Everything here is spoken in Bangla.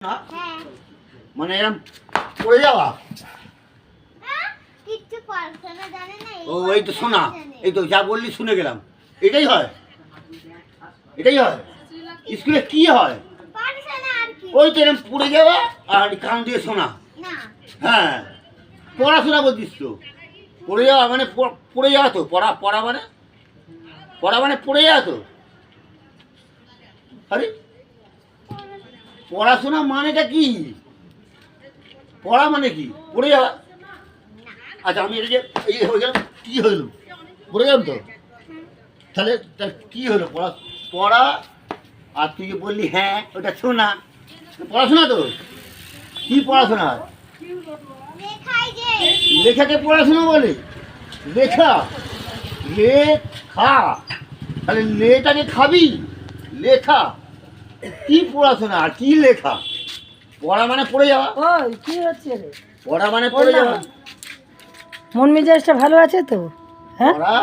না মানে এরকম পড়ে যাওয়া কিচ্ছু পারছে না জানে না ও এই তো শোনা এই তো যা বললি শুনে গেলাম এটাই হয় স্কুলে কি হয় পারছে না আর কি ওই তো এরকম পড়ে যাওয়া আর কান দিয়ে শোনা না হ্যাঁ পড়াশোনা বলছিস তো পড়ে যাওয়া মানে পড়ে যাওয়া তো পড়া মানে পড়ে যাওয়া তো আরে পড়াশোনা মানেটা কি পড়া মানে কি পড়ে যাওয়া আচ্ছা আমি এই যে হয়ে গেলাম কি হইল পড়ে গেলাম তো তাহলে কি হলো পড়া আর তুই যে বললি হ্যাঁ ওটা শোনা পড়াশোনা তো কি পড়াশোনা লেখাই যে লেখাকে পড়াশোনা বলে লেখা তাহলে লেটাকে খাবি লেখা কি পড়াশোনা আর কি লেখা পড়া মানে পড়ে যাওয়া ওই কি হচ্ছে রে? পড়া মানে পড়ে যাওয়া মন মেজাজটা ভালো আছে তো? হ্যাঁ, পড়া